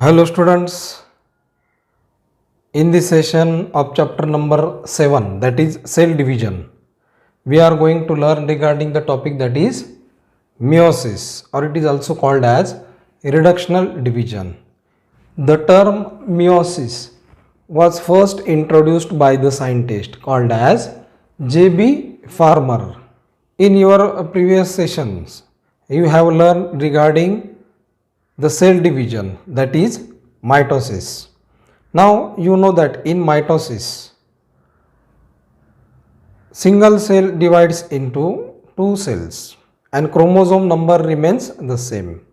Hello students, in this session of chapter number 7, that is cell division, we are going to learn regarding the topic that is meiosis, or it is also called as reductional division. The term meiosis was first introduced by the scientist called as J.B. Farmer. In your previous sessions, you have learned regarding the cell division, that is mitosis. Now you know that in mitosis single cell divides into two cells and chromosome number remains the same,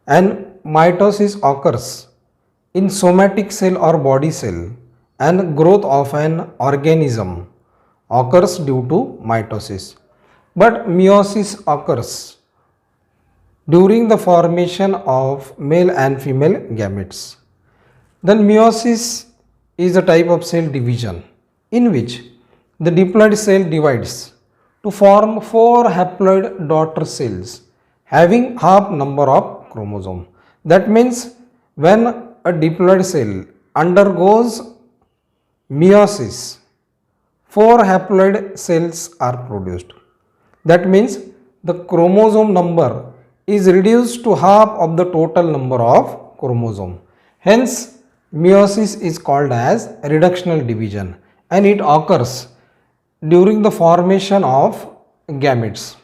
and mitosis occurs in somatic cell or body cell, and growth of an organism occurs due to mitosis. But meiosis occurs during the formation of male and female gametes. Then meiosis is a type of cell division in which the diploid cell divides to form four haploid daughter cells having half number of chromosome. That means when a diploid cell undergoes meiosis, four haploid cells are produced. That means the chromosome number is reduced to half of the total number of chromosome. Hence, meiosis is called as reductional division, and it occurs during the formation of gametes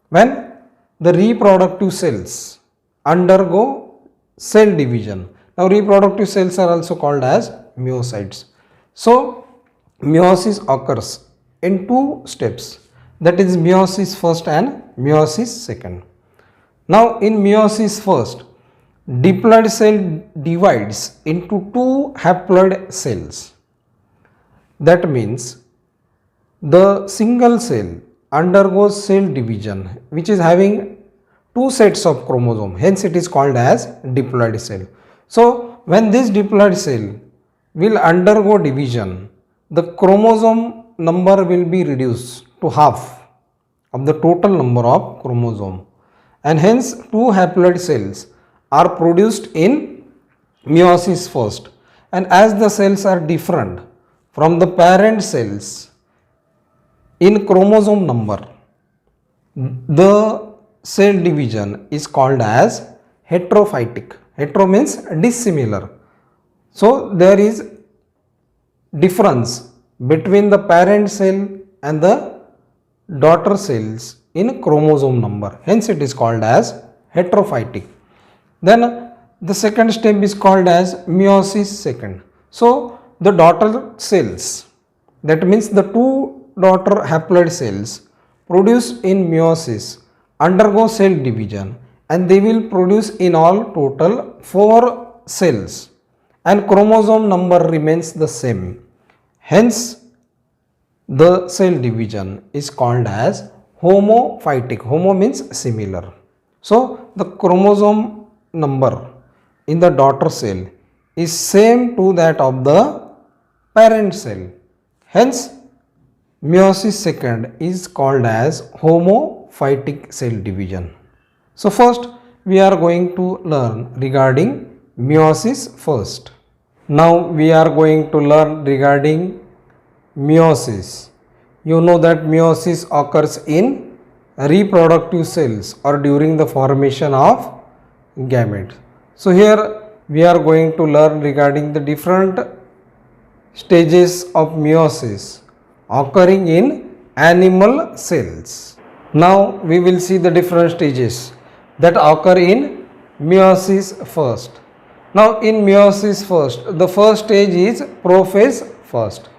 when the reproductive cells undergo cell division. Now, reproductive cells are also called as meiocytes. So, meiosis occurs in two steps, that is meiosis first and meiosis second. Now in meiosis first, diploid cell divides into two haploid cells. That means the single cell undergoes cell division which is having two sets of chromosome, hence it is called as diploid cell. So when this diploid cell will undergo division, the chromosome number will be reduced to half of the total number of chromosome, and hence two haploid cells are produced in meiosis first. And as the cells are different from the parent cells in chromosome number, the cell division is called as heterophytic. Hetero means dissimilar. So there is difference between the parent cell and the daughter cells in chromosome number, hence it is called as heterophytic. Then the second step is called as meiosis second. So the daughter cells, that means the two daughter haploid cells produced in meiosis undergo cell division, and they will produce in all total four cells, and chromosome number remains the same. Hence the cell division is called as homophytic. Homo means similar. So the chromosome number in the daughter cell is same to that of the parent cell. Hence meiosis second is called as homophytic cell division. So first we are going to learn regarding meiosis first. Now we are going to learn regarding meiosis. You know that meiosis occurs in reproductive cells or during the formation of gametes. So here we are going to learn regarding the different stages of meiosis occurring in animal cells. Now we will see the different stages that occur in meiosis first. Now in meiosis first, the first stage is prophase first,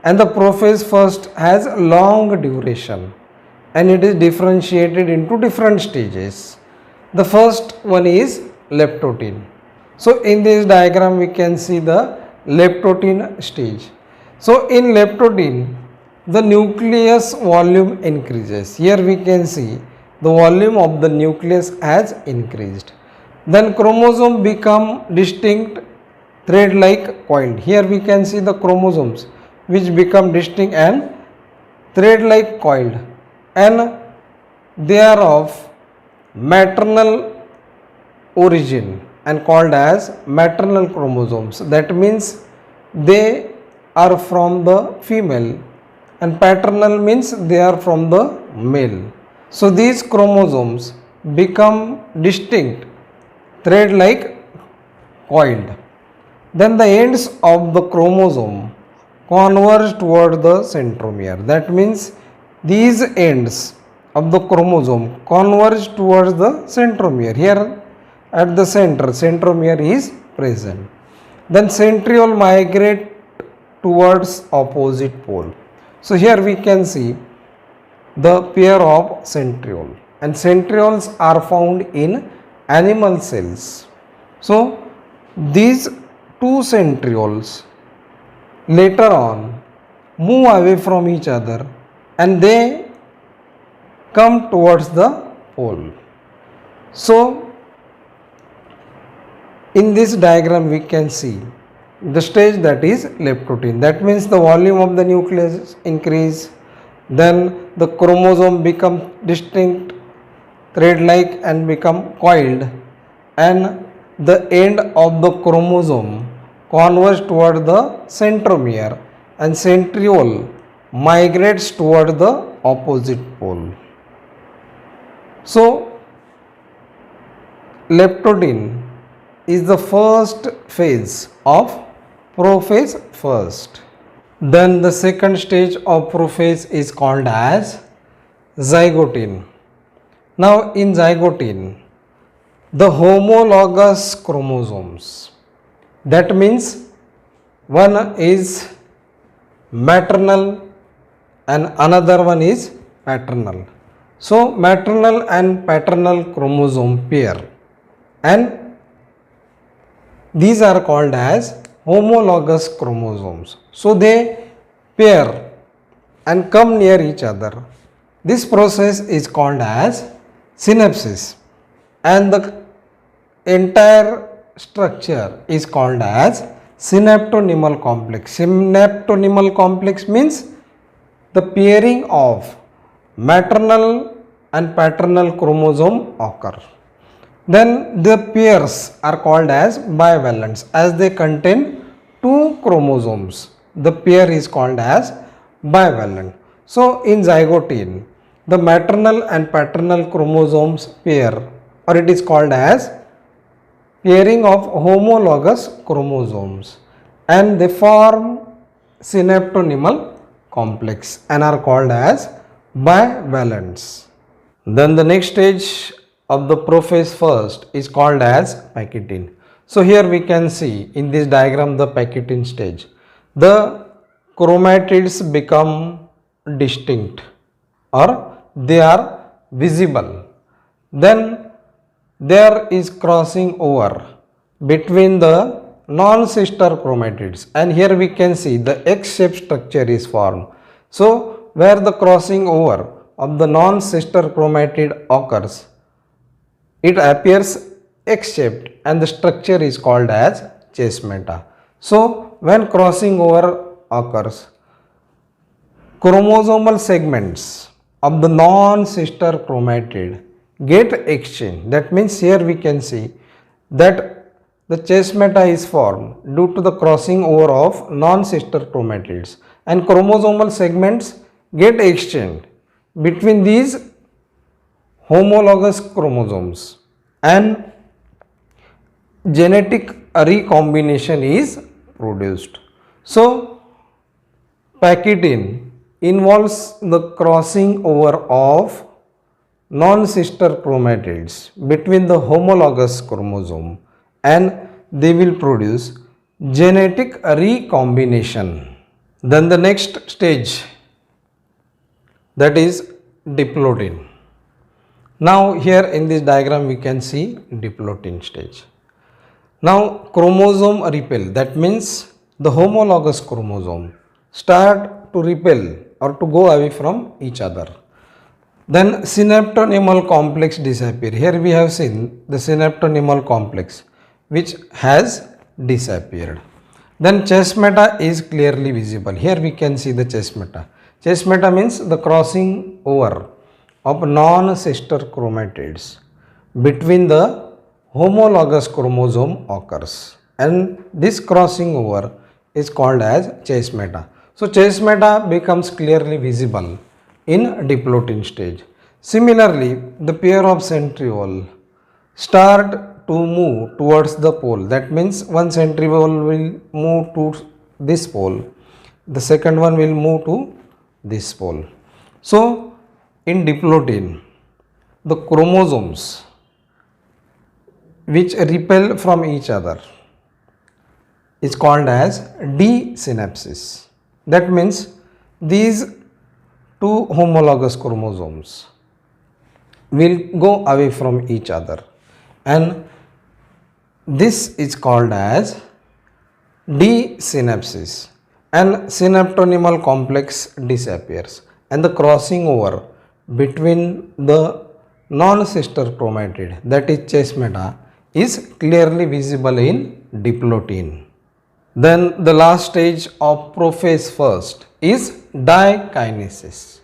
and the prophase first has long duration and it is differentiated into different stages. The first one is leptotin. So in this diagram we can see the leptotin stage. So in leptotin the nucleus volume increases. Here we can see the volume of the nucleus has increased. Then chromosome become distinct thread like coiled. Here we can see the chromosomes which become distinct and thread like coiled, and they are of maternal origin. and called as maternal chromosomes. That means they are from the female, and paternal means they are from the male. So these chromosomes become distinct, thread like coiled. Then the ends of the chromosome converge toward the centromere. That means these ends of the chromosome converge towards the centromere. Here at the center, centromere is present. Then centriole migrate towards opposite pole. So here we can see the pair of centriole, and centrioles are found in animal cells. So these two centrioles later on move away from each other and they come towards the pole. So in this diagram we can see the stage that is leptotin. That means the volume of the nucleus increase, then the chromosome become distinct, thread like and become coiled, and the end of the chromosome converge toward the centromere, and centriole migrates toward the opposite pole. So leptotin is the first phase of prophase first. Then the second stage of prophase is called as zygote. Now in zygote, the homologous chromosomes, that means one is maternal and another one is paternal. So maternal and paternal chromosome pair, and these are called as homologous chromosomes. So they pair and come near each other. This process is called as synapsis, and the entire structure is called as synaptonymal complex. Synaptonymal complex means the pairing of maternal and paternal chromosome occur. Then the pairs are called as bivalents as they contain two chromosomes. The pair is called as bivalent. So in zygote, the maternal and paternal chromosomes pair, or it is called as pairing of homologous chromosomes, and they form synaptonymal complex and are called as bivalents. Then the next stage of the prophase first is called as Pachytene. So here we can see in this diagram the Pachytene stage. The chromatids become distinct or they are visible. Then there is crossing over between the non-sister chromatids, and here we can see the X-shaped structure is formed. So where the crossing over of the non-sister chromatid occurs, it appears X-shaped and the structure is called as chesmata. So when crossing over occurs, chromosomal segments of the non-sister chromatid get exchanged. That means here we can see that the chesmata is formed due to the crossing over of non-sister chromatids, and chromosomal segments get exchanged between these homologous chromosomes, and genetic recombination is produced. So Pachytene involves the crossing over of non-sister chromatids between the homologous chromosome, and they will produce genetic recombination. Then the next stage, that is diplotin. Now here in this diagram we can see diplotin stage. Now chromosome repel, that means the homologous chromosome start to repel or to go away from each other. Then synaptonymal complex disappear. Here we have seen the synaptonymal complex which has disappeared. Then chesmata is clearly visible. Here we can see the chesmata. Chesmata means the crossing over of non-sister chromatids between the homologous chromosome occurs, and this crossing over is called as chesmata. So chesmata becomes clearly visible in diplotin stage. Similarly, the pair of centriole start to move towards the pole. That means one centriole will move to this pole, the second one will move to this pole. So in diplotin, the chromosomes which repel from each other is called as desynapsis. That means these two homologous chromosomes will go away from each other, and this is called as desynapsis, and synaptonymal complex disappears, and the crossing over between the non-sister chromatid, that is chesmata, is clearly visible in diplotin. Then the last stage of prophase first is dikinesis.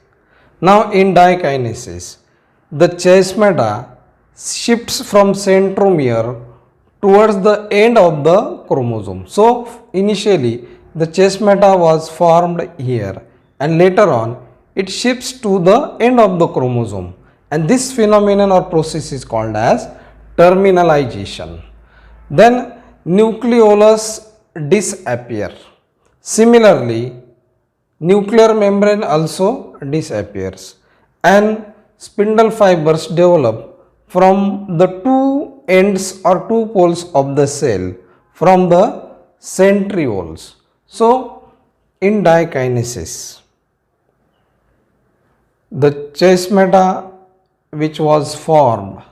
Now in dikinesis, the chesmata shifts from centromere towards the end of the chromosome. So initially the chesmata was formed here, and later on it shifts to the end of the chromosome, and this phenomenon or process is called as terminalization. Then nucleolus disappear. Similarly, nuclear membrane also disappears, and spindle fibers develop from the two ends or two poles of the cell from the centrioles. So in dikinesis, the chesmata which was formed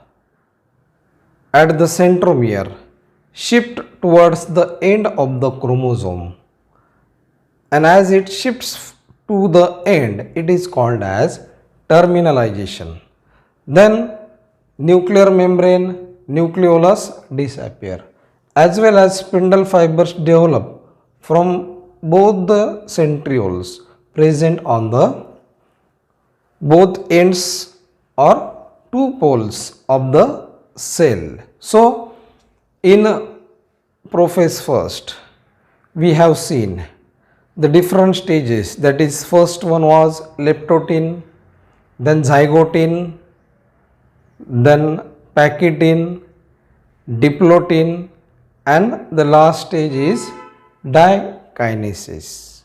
at the centromere shift towards the end of the chromosome, and as it shifts to the end, it is called as terminalization. Then nuclear membrane, nucleolus disappear, as well as spindle fibers develop from both the centrioles present on the both ends or two poles of the cell. So in prophase first, we have seen the different stages, that is first one was leptotin, then zygotin, then pachytin, diplotin, and the last stage is dikinesis.